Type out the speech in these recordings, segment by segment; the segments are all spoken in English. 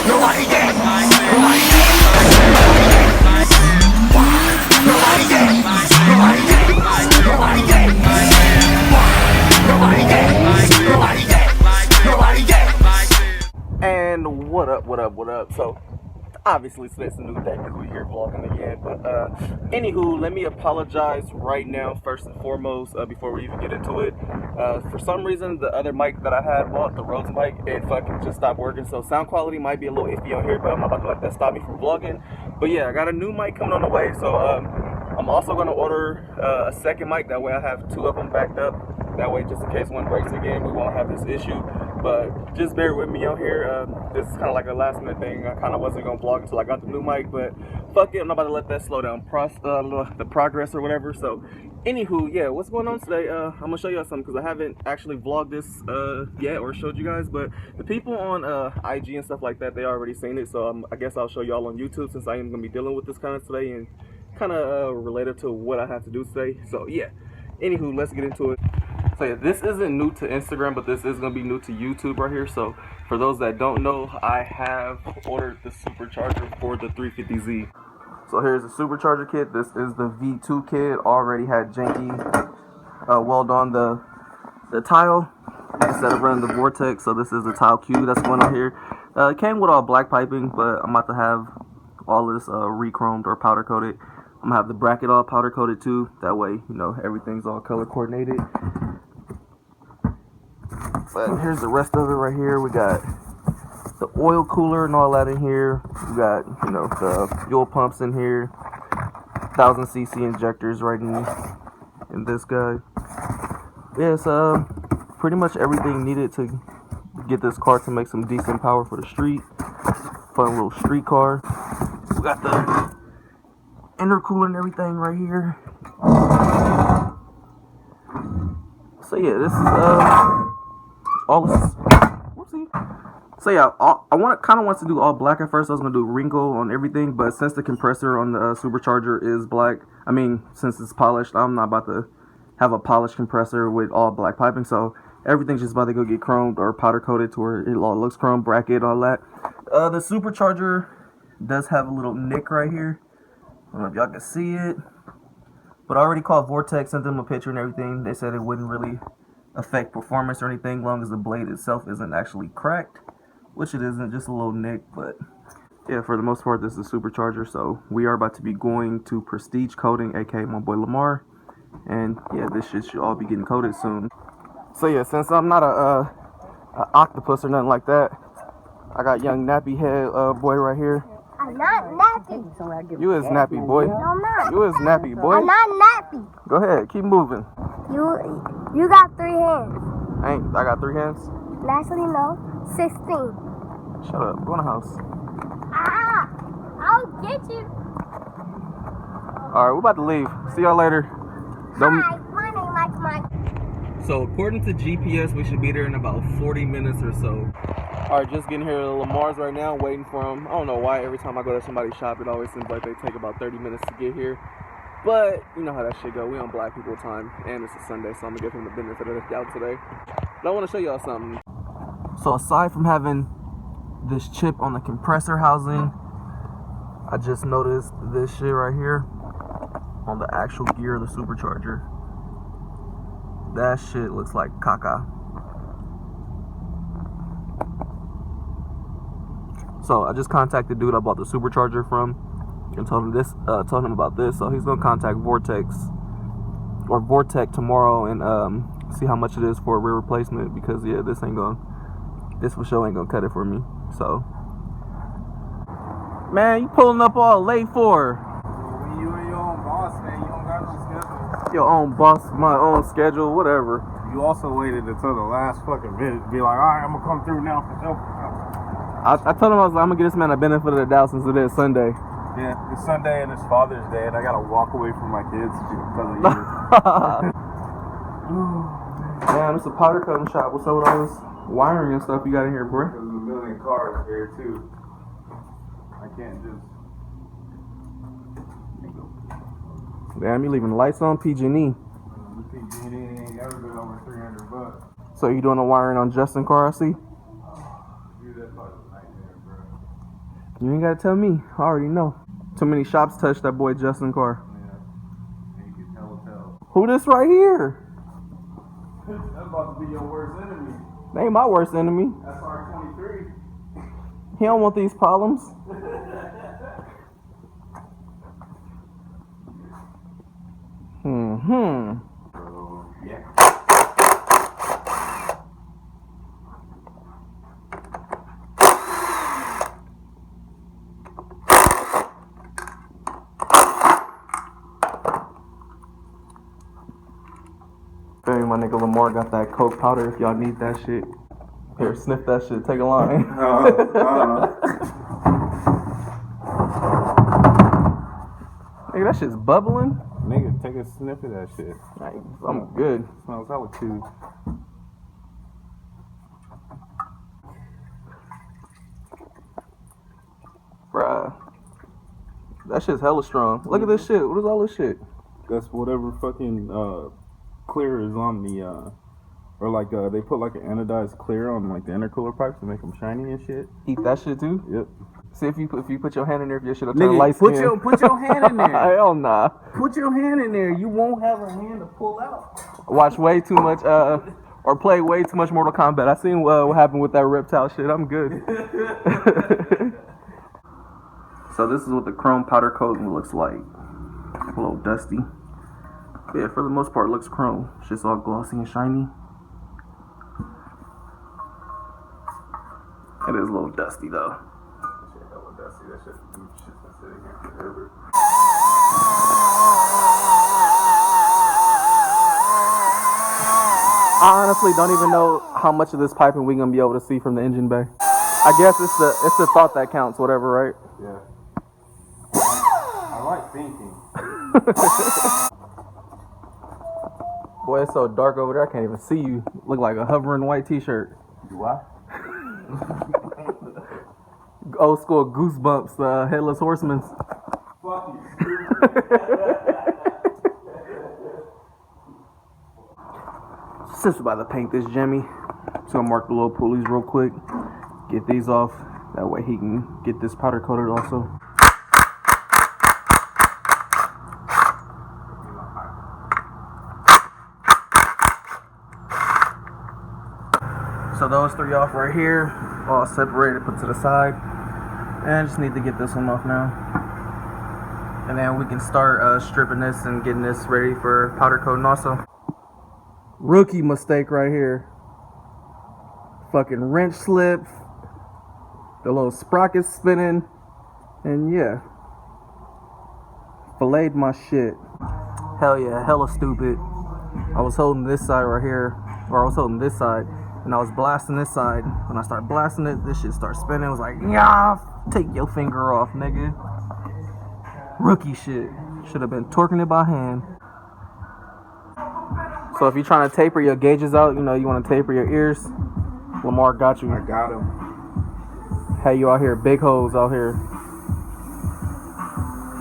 Nobody gay. Nobody gay. Nobody gay. Nobody gay. Nobody gay. Nobody gay. Nobody gay. Nobody gay. And what up? So obviously today's a new day because we're here vlogging again. But anywho, let me apologize right now first and foremost before we even get into it. For some reason, the other mic that I had bought, the Rhodes mic, it fucking just stopped working. So sound quality might be a little iffy on here, but I'm not about to let that stop me from vlogging. But yeah, I got a new mic coming on the way. So I'm also going to order a second mic. That way I have two of them backed up. That way, just in case one breaks again, we won't have this issue. But just bear with me out here. This is kind of like a last minute thing. I kind of wasn't going to vlog until I got the new mic, but fuck it, I'm not about to let that slow down the progress or whatever. So anywho, yeah, what's going on today? I'm going to show y'all something because I haven't actually vlogged this yet or showed you guys. But the people on IG and stuff like that, they already seen it. So I guess I'll show y'all on YouTube since I am going to be dealing with this kind of today and kind of related to what I have to do today. So yeah, anywho, let's get into it. So yeah, this isn't new to Instagram, but this is going to be new to YouTube right here. So for those that don't know, I have ordered the supercharger for the 350Z. So here's the supercharger kit. This is the V2 kit. Already had janky weld on the tile instead of running the vortech. So this is the tile cube that's going on here. It came with all black piping, but I'm about to have all this re-chromed or powder coated. I'm going to have the bracket all powder coated too. That way, you know, everything's all color coordinated. But here's the rest of it right here. We got the oil cooler and all that in here. We got, you know, the fuel pumps in here. 1000cc injectors right in this guy. Yeah, it's pretty much everything needed to get this car to make some decent power for the street. Fun little street car. We got the intercooler and everything right here. So yeah, this is all this. Whoopsie. So yeah, I kind of want to do all black at first. I was gonna do wrinkle on everything, but since the compressor on the supercharger is black, I mean, since it's polished, I'm not about to have a polished compressor with all black piping. So everything's just about to go get chromed or powder coated to where it all looks chrome, bracket, all that. The supercharger does have a little nick right here. I don't know if y'all can see it, but I already called vortech, sent them a picture and everything. They said it wouldn't really affect performance or anything, long as the blade itself isn't actually cracked, which it isn't, just a little nick. But yeah, for the most part, this is a supercharger. So we are about to be going to Prestige Coating, aka my boy Lamar, and yeah, this shit should all be getting coated soon. So yeah, since I'm not a octopus or nothing like that, I got young nappy head boy right here. I'm not nappy. You is nappy, boy. No, I'm not. You is nappy, boy. I'm not nappy. Go ahead, keep moving. You got 3 hands. I got 3 hands? Actually, no. 16. Shut up. Go in the house. Ah! I'll get you. Alright, we're about to leave. See y'all later. Hi, my name is Mike. So according to GPS, we should be there in about 40 minutes or so. Alright, just getting here to Lamar's right now, waiting for him. I don't know why every time I go to somebody's shop, it always seems like they take about 30 minutes to get here. But you know how that shit go. We on black people time, and it's a Sunday, so I'm gonna give him the benefit of the doubt today. But I want to show y'all something. So aside from having this chip on the compressor housing, I just noticed this shit right here on the actual gear of the supercharger. That shit looks like caca. So I just contacted the dude I bought the supercharger from and told him about this. So he's gonna contact vortech tomorrow and see how much it is for a rear replacement, because yeah, this for sure ain't gonna cut it for me. So man, you pulling up all late for? When you and your own boss, man, you don't got no schedule. Your own boss, my own schedule, whatever. You also waited until the last fucking minute to be like, alright, I'm gonna come through now for sure. I told him I was like, I'm gonna get this man a benefit of the doubt since it is Sunday. Yeah, it's Sunday and it's Father's Day, and I gotta walk away from my kids because of you. Man, it's a powder coating shop. What's up with all this wiring and stuff you got in here, bro? There's a million cars here too. I can't just. Damn, you leaving the lights on, PG&E. The PG&E ain't never been over $300. So you doing the wiring on Justin's car, I see? Dude, that's like a nightmare, bro. You ain't gotta tell me. I already know. Too many shops touched that boy Justin car. Yeah. And you can tell. Who this right here? That's about to be your worst enemy. They ain't my worst enemy. That's R23. He don't want these problems. Yeah. Hey, my nigga Lamar got that coke powder if y'all need that shit. Here, sniff that shit. Take a line. Nigga, that shit's bubbling. Nigga, take a sniff of that shit. I'm good. Smells hella too. Bruh. That shit's hella strong. Look at this shit. What is all this shit? That's whatever fucking clear is on the or like they put like an anodized clear on like the intercooler pipes to make them shiny and shit. Eat that shit too? Yep. See if you put your hand in there, if your shit'll turn Nigga, light skin. put your hand in there. Hell nah. Put your hand in there. You won't have a hand to pull out. Watch way too much or play way too much Mortal Kombat. I seen what happened with that reptile shit. I'm good. So this is what the chrome powder coating looks like. A little dusty. But yeah, for the most part, it looks chrome. It's just all glossy and shiny. It is a little dusty though. That shit hella dusty. That shit's been sitting here forever. I honestly don't even know how much of this piping we gonna be able to see from the engine bay. I guess it's the thought that counts, whatever, right? Yeah. I like thinking. Boy, it's so dark over there, I can't even see you. Look like a hovering white t-shirt. Do I? Old school Goosebumps, Headless Horseman. Fuck you. Since we're about to paint this Jimmy, just gonna mark the little pulleys real quick. Get these off. That way he can get this powder coated also. So those three off right here, all separated, put to the side. And just need to get this one off now. And then we can start stripping this and getting this ready for powder coating also. Rookie mistake right here. Fucking wrench slip. The little sprocket spinning. And yeah. Filleted my shit. Hell yeah, hella stupid. I was holding this side right here. Or I was holding this side. And I was blasting this side. When I started blasting it, this shit started spinning. It was like, yeah, take your finger off, nigga. Rookie shit. Should have been torquing it by hand. So if you're trying to taper your gauges out, you know, you want to taper your ears, Lamar got you. I got him. Hey, you out here, big hoes out here.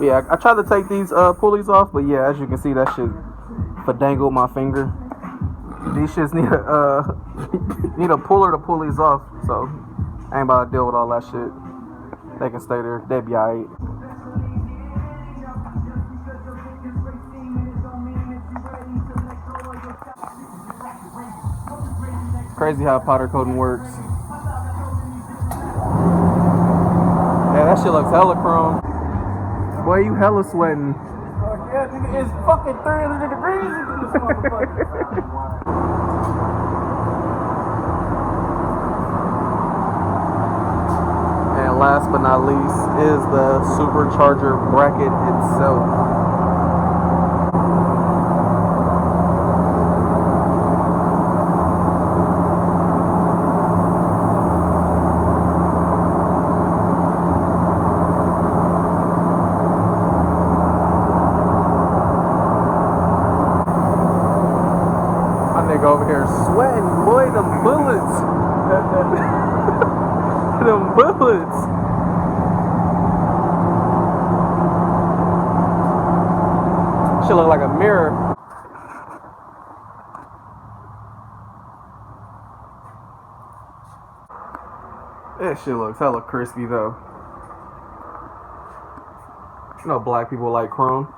Yeah, I tried to take these pulleys off, but yeah, as you can see, that shit fadangled my finger. These shits need a puller to pull these off, so I ain't about to deal with all that shit. They can stay there. They be alright. Crazy how powder coating works. Yeah, that shit looks hella chrome. Boy, you hella sweating. Yeah, nigga, it's fucking 300 degrees in this motherfucker. And last but not least is the supercharger bracket itself. Over here sweating, boy, them bullets. Them bullets. Should look like a mirror. That shit looks hella crispy though. You know, black people like chrome.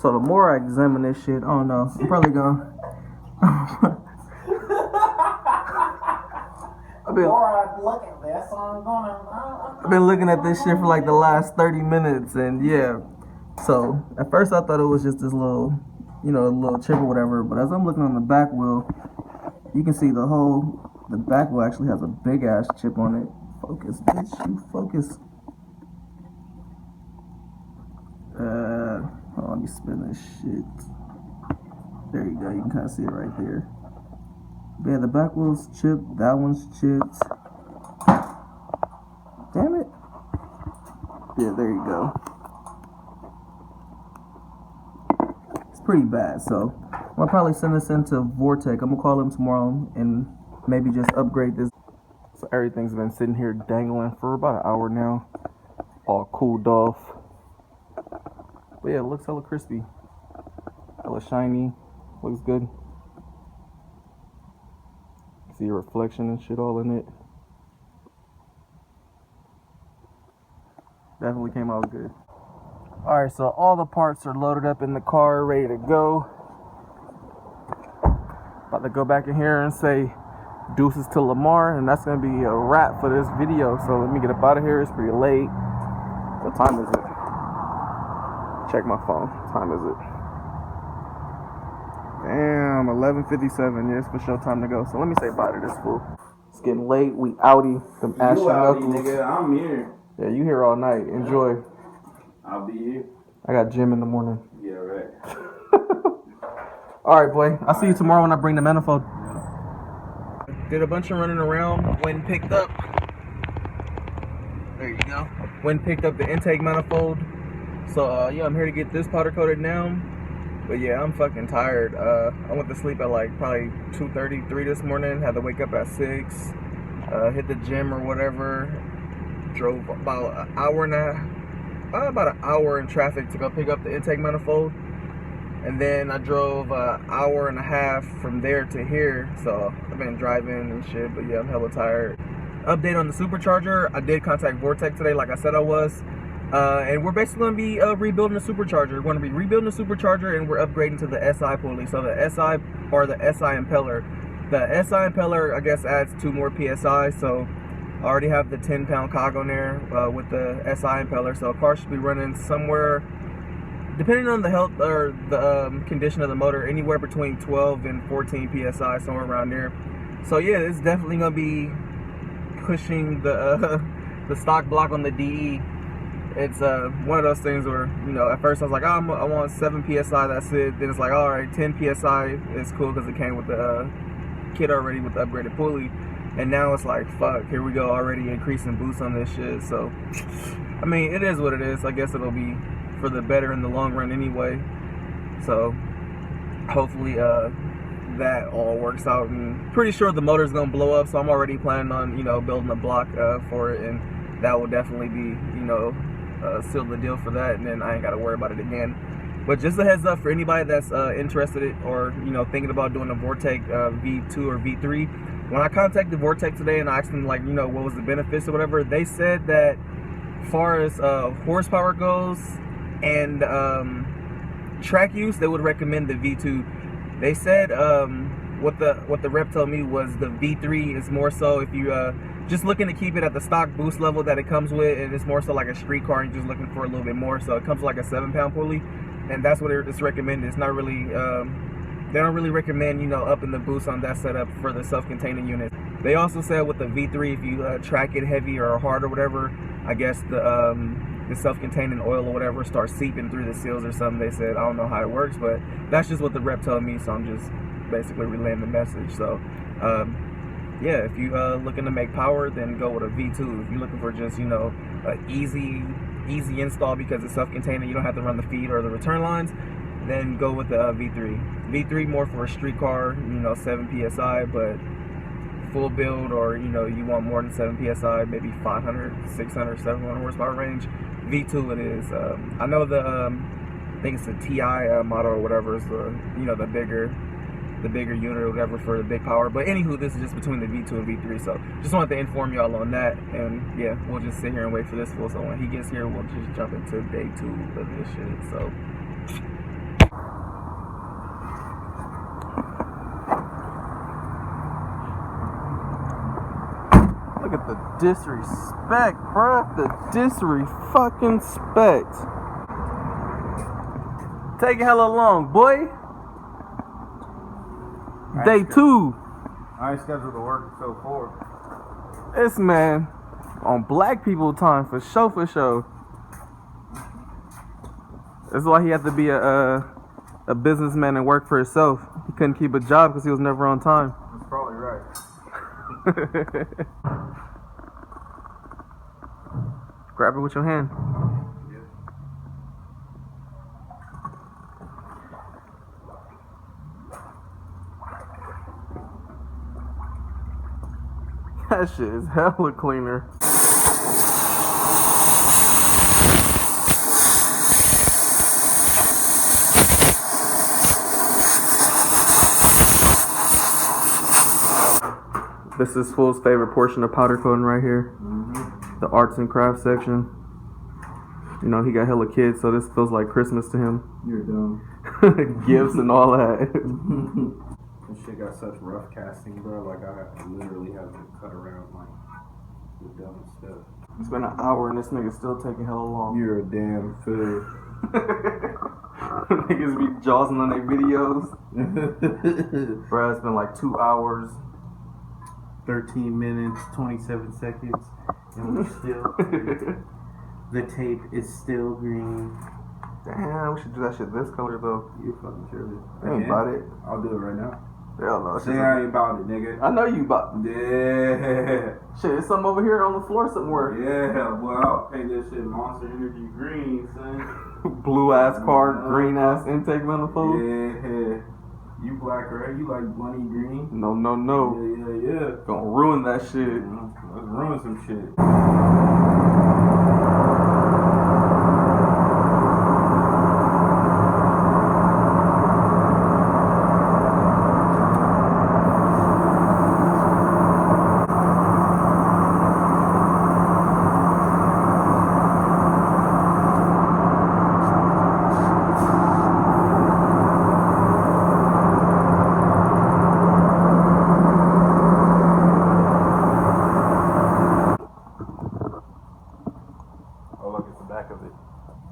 So the more I examine this shit, I don't know. I'm probably gonna. I've been looking at this shit for like the last 30 minutes, and yeah. So at first I thought it was just this little, you know, little chip or whatever. But as I'm looking on the back wheel, you can see the back wheel actually has a big ass chip on it. Focus, bitch, you focus. Hold on, let me spin this shit. There you go, you can kind of see it right there. But yeah, the back wheel's chipped, that one's chipped. Damn it. Yeah, there you go. It's pretty bad, so I'm gonna probably send this into Vortech. I'm gonna call them tomorrow and maybe just upgrade this. So everything's been sitting here dangling for about an hour now. All cooled off. But yeah, it looks hella crispy. Hella shiny. Looks good. See a reflection and shit all in it. Definitely came out good. Alright, so all the parts are loaded up in the car, ready to go. About to go back in here and say deuces to Lamar, and that's gonna be a wrap for this video. So let me get up out of here. It's pretty late. What time is it? Check my phone. What time is it? Damn, 11:57. Yeah, it's for sure time to go. So let me say bye to this fool. It's getting late. We outie. Them ashy knuckles. Nigga, I'm here. Yeah, you here all night. Enjoy. I'll be here. I got gym in the morning. Yeah, right. Alright, boy. I'll see you tomorrow when I bring the manifold. Did a bunch of running around when picked up. There you go. When picked up the intake manifold. So, yeah, I'm here to get this powder coated now. But yeah, I'm fucking tired. I went to sleep at like probably 2:33 this morning. Had to wake up at 6. Hit the gym or whatever. Drove about an hour in traffic to go pick up the intake manifold. And then I drove an hour and a half from there to here. So I've been driving and shit. But yeah, I'm hella tired. Update on the supercharger. I did contact Vortech today like I said I was. And we're basically going to be rebuilding the supercharger. We're going to be rebuilding the supercharger, and we're upgrading to the SI pulley. So the SI, or the SI impeller. The SI impeller, I guess, adds 2 more PSI. So I already have the 10-pound cog on there with the SI impeller. So a car should be running somewhere, depending on the health or the condition of the motor, anywhere between 12 and 14 PSI, somewhere around there. So yeah, it's definitely going to be pushing the stock block on the DE. It's one of those things where, you know, at first I was like, oh, I want 7 PSI, that's it. Then it's like, all right, 10 PSI is cool because it came with the kit already with the upgraded pulley. And now it's like, fuck, here we go, already increasing boost on this shit. So, I mean, it is what it is. I guess it'll be for the better in the long run anyway. So, hopefully that all works out. And pretty sure the motor's going to blow up, so I'm already planning on, you know, building a block for it. And that will definitely be, you know, seal the deal for that, and then I ain't got to worry about it again. But just a heads up for anybody that's interested in, or, you know, thinking about doing a Vortech V2 or V3. When I contacted Vortech today and I asked them, like, you know, what was the benefits or whatever, they said that as far as horsepower goes and track use, they would recommend the V2. They said what the rep told me was the V3 is more so if you just looking to keep it at the stock boost level that it comes with, and it's more so like a street car and you're just looking for a little bit more. So it comes with like a 7-pound pulley, and that's what it's recommended. It's not really they don't really recommend, you know, upping the boost on that setup for the self-containing unit. They also said with the V3, if you track it heavy or hard or whatever, I guess the self-containing oil or whatever starts seeping through the seals or something. They said, I don't know how it works, but that's just what the rep told me, so I'm just basically relaying the message. So yeah, if you looking to make power, then go with a V2. If you're looking for just, you know, an easy install because it's self-contained, you don't have to run the feed or the return lines, then go with the V3. V3 more for a street car, you know, 7 PSI, but full build, or you know you want more than 7 psi, maybe 500, 600, 700 horsepower range, V2 it is. I know the I think it's the TI model or whatever is the the bigger unit or whatever for the big power. But anywho, this is just between the V2 and V3. So just wanted to inform y'all on that. And yeah, we'll just sit here and wait for this fool. So when he gets here, we'll just jump into day 2 of this shit. So. Look at the disrespect, bruh. The disrespect. Taking hella long, boy. Day 2. I ain't scheduled to work until 4. This man on black people time for sure. That's why he had to be a businessman and work for himself. He couldn't keep a job because he was never on time. That's probably right. Grab it with your hand. That shit is hella cleaner. This is Fool's favorite portion of powder coating right here. The arts and crafts section. You know, he got hella kids, so this feels like Christmas to him. You're dumb. Gifts and all that. This shit got such rough casting, bro. Like I literally have to cut around like the dumbest stuff. It's been an hour and this nigga's still taking hella long. You're a damn fool. Niggas be jawsing on their videos. Bro, it's been like 2 hours. 13 minutes, 27 seconds, and we're still the tape is still green. Damn, we should do that shit this color though. You fucking sure. I ain't about it. I'll do it right now. Hell no. Say I ain't about it, nigga. I know you about it. Yeah. Shit, there's something over here on the floor somewhere. Yeah, well, I'll paint this shit Monster Energy green, son. Blue ass car, green ass intake manifold. Yeah. You black, right? You like bunny green? No. Yeah. Gonna ruin that shit. Let's ruin some shit.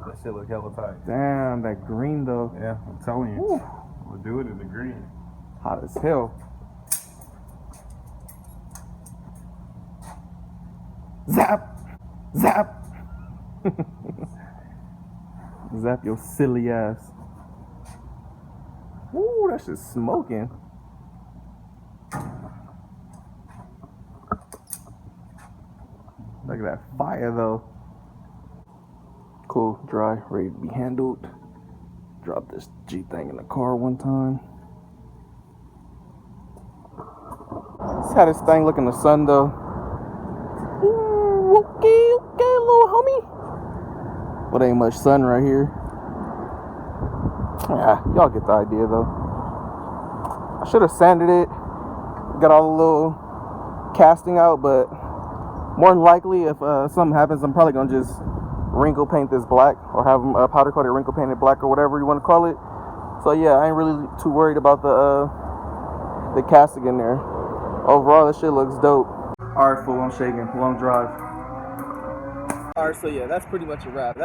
That shit look hella tight. Damn, that green though. Yeah, I'm telling you. Woo. We'll do it in the green. Hot as hell. Zap! Zap your silly ass. Ooh, that shit's smoking. Look at that fire though. Cool, dry, ready to be handled. Drop this G thing in the car one time. Let's have this thing look in the sun though. Ooh, okay, little homie. But ain't much sun right here. Yeah, y'all get the idea though. I should have sanded it, got all the little casting out, but more than likely, if something happens, I'm probably gonna just wrinkle paint this black, or have them powder coated wrinkle painted black, or whatever you want to call it. So yeah, I ain't really too worried about the casting in there. Overall, this shit looks dope. All right, fool, I'm shaking. Long drive. All right, so yeah, that's pretty much a wrap.